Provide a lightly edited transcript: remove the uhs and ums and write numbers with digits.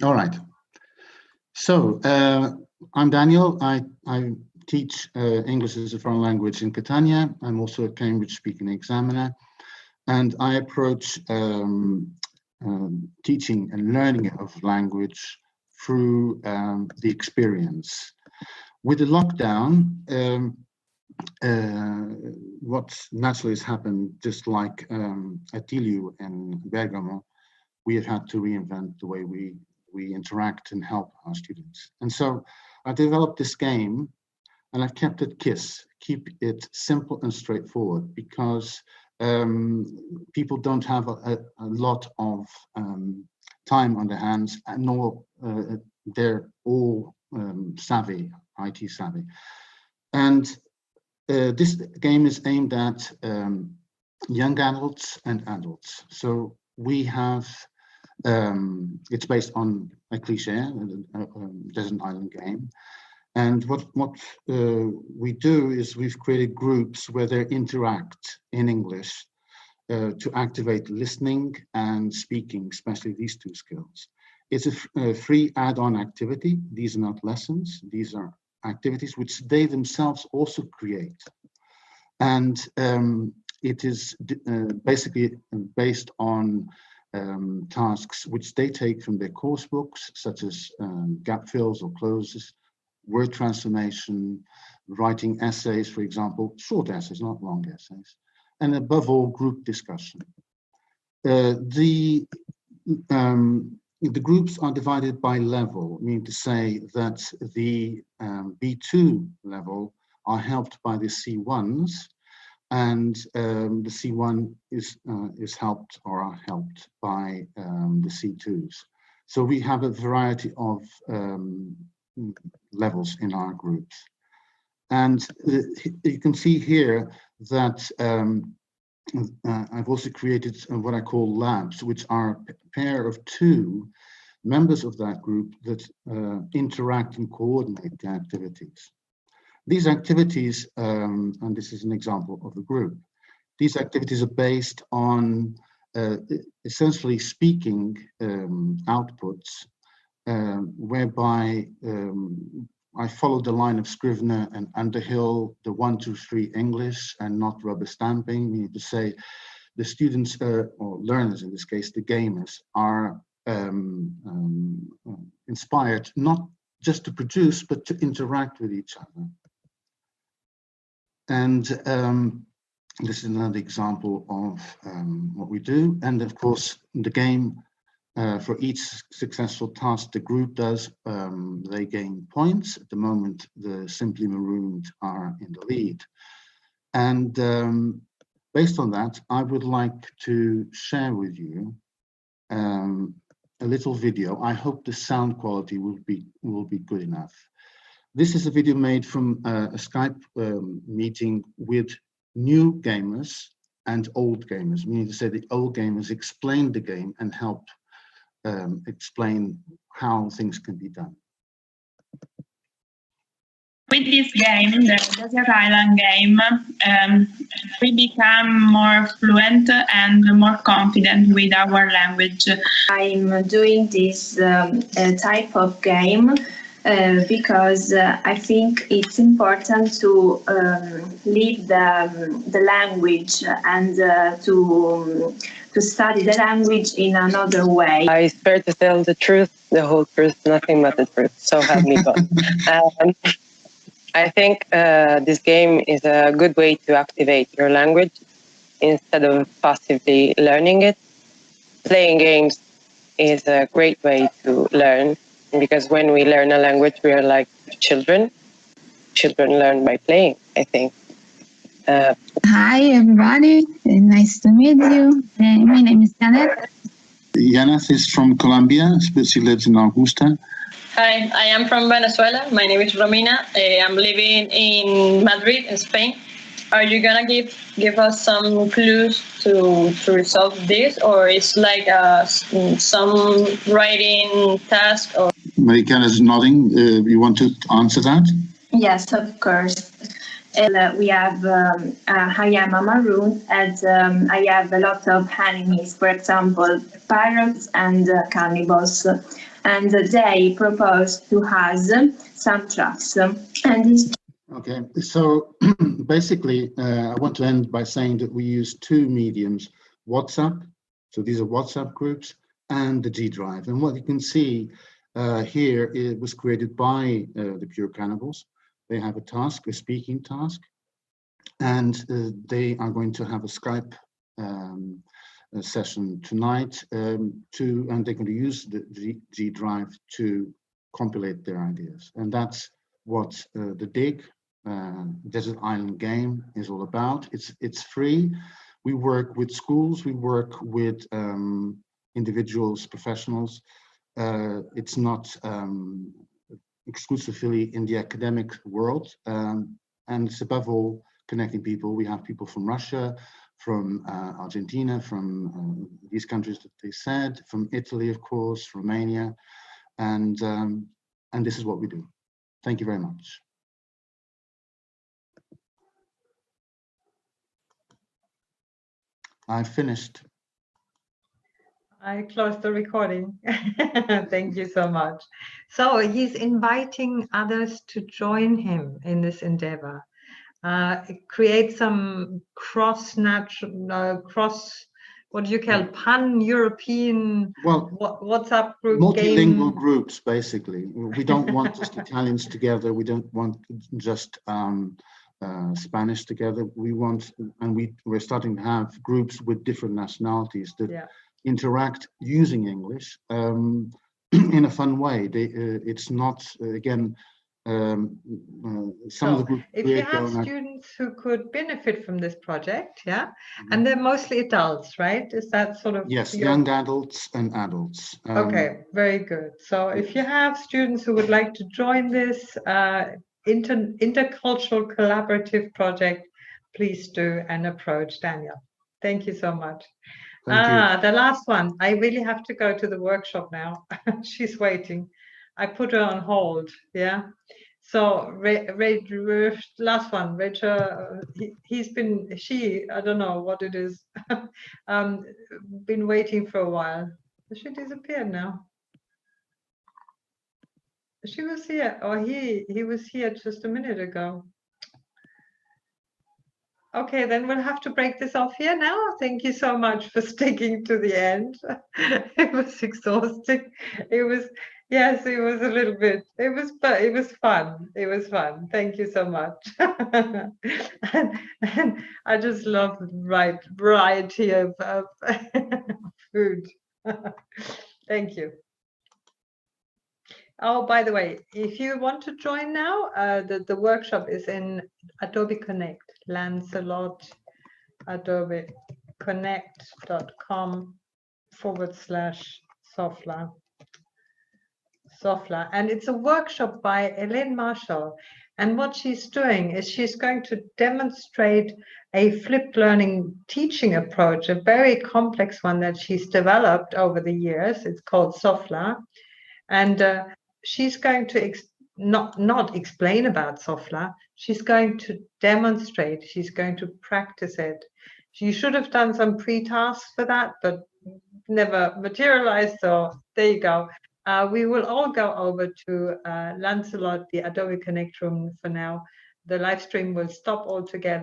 All right. So I'm Daniel. I teach English as a foreign language in Catania. I'm also a Cambridge speaking examiner, and I approach teaching and learning of language through the experience. With the lockdown, what naturally has happened, just like at TILU and Bergamo, we have had to reinvent the way we interact and help our students. And so I developed this game, and I've kept it KISS, keep it simple and straightforward, because people don't have a lot of time on their hands, and nor they're all savvy, IT savvy. And this game is aimed at young adults and adults. So we have, it's based on a cliche, a desert island game. And what we do is we've created groups where they interact in English to activate listening and speaking, especially these two skills. It's a free add-on activity. These are not lessons. These are activities which they themselves also create. And it is basically based on tasks which they take from their course books, such as gap fills or closes, word transformation, writing essays, for example, short essays, not long essays, and above all, group discussion. The groups are divided by level, meaning to say that the B2 level are helped by the C1s, and the C1 is helped or are helped by the C2s. So we have a variety of levels in our groups. And you can see here that I've also created what I call labs, which are a pair of two members of that group that interact and coordinate the activities. These activities, and this is an example of the group, these activities are based on essentially speaking outputs, whereby I follow the line of Scrivener and Underhill, the 1, 2, 3 English, and not rubber stamping. We need to say the students, or learners in this case, the gamers, are inspired not just to produce, but to interact with each other. And this is another example of what we do. And of course, the game, for each successful task the group does, they gain points. At the moment, the Simply Marooned are in the lead. And based on that, I would like to share with you a little video. I hope the sound quality will be good enough. This is a video made from a Skype meeting with new gamers and old gamers, meaning to say the old gamers explained the game and helped explain how things can be done. With this game, the Desert Island game, we become more fluent and more confident with our language. I'm doing this type of game because I think it's important to live the language and to study the language in another way. I swear to tell the truth, the whole truth, nothing but the truth. So help me God. I think this game is a good way to activate your language instead of passively learning it. Playing games is a great way to learn, because when we learn a language, we are like children. Children learn by playing, I think. Hi, everybody. Nice to meet you. My name is Janet. Janet is from Colombia, but she lives in Augusta. Hi, I am from Venezuela. My name is Romina. I'm living in Madrid, in Spain. Are you gonna give us some clues to resolve this, or it's like some writing task? Or Maricana is nodding. You want to answer that? Yes, of course. We have I am a maroon, and I have a lot of enemies, for example, pirates and cannibals. And they propose to us some traps. Okay, so basically, I want to end by saying that we use two mediums, WhatsApp, so these are WhatsApp groups, and the G Drive. And what you can see here, it was created by the Pure Cannibals. They have a task, a speaking task, and they are going to have a Skype session tonight, and they're going to use the G Drive to compilate their ideas. And that's what the DIG, Desert Island Game, is all about. It's free. We work with schools, we work with individuals, professionals. It's not exclusively in the academic world, and it's above all connecting people. We have people from Russia, from Argentina, from these countries that they said, from Italy, of course, Romania, and this is what we do. Thank you very much. I finished. I closed the recording. Thank you so much. So he's inviting others to join him in this endeavor. Create some what do you call pan-European WhatsApp group, multi-lingual groups, basically. We don't want just Italians together. We don't want just Spanish together. We want, and we're starting to have groups with different nationalities that interact using English in a fun way. It's not, again, some of the groups. If you have students who could benefit from this project, and they're mostly adults, right? Is that sort of? Yes, young adults and adults. Okay, very good. So if you have students who would like to join this intercultural collaborative project, please do and approach Daniel. Thank you so much. The last one. I really have to go to the workshop now. She's waiting. I put her on hold. Yeah. So last one, Rachel. I don't know what it is. Been waiting for a while. She disappeared now. She was here, or he was here just a minute ago. Okay, then we'll have to break this off here now. Thank you so much for sticking to the end. It was exhausting. It was, yes, it was a little bit. But it was fun. It was fun. Thank you so much. and I just love the variety of food. Thank you. Oh, by the way, if you want to join now, the workshop is in Adobe Connect. Lancelot, adobeconnect.com/Sofla. And it's a workshop by Elaine Marshall. And what she's doing is she's going to demonstrate a flipped learning teaching approach, a very complex one that she's developed over the years. It's called Sofla. And she's going to not explain about Sofla. She's going to demonstrate. She's going to practice it. You should have done some pre-tasks for that, but never materialized. So there you go. We will all go over to Lancelot, the Adobe Connect room for now. The live stream will stop altogether.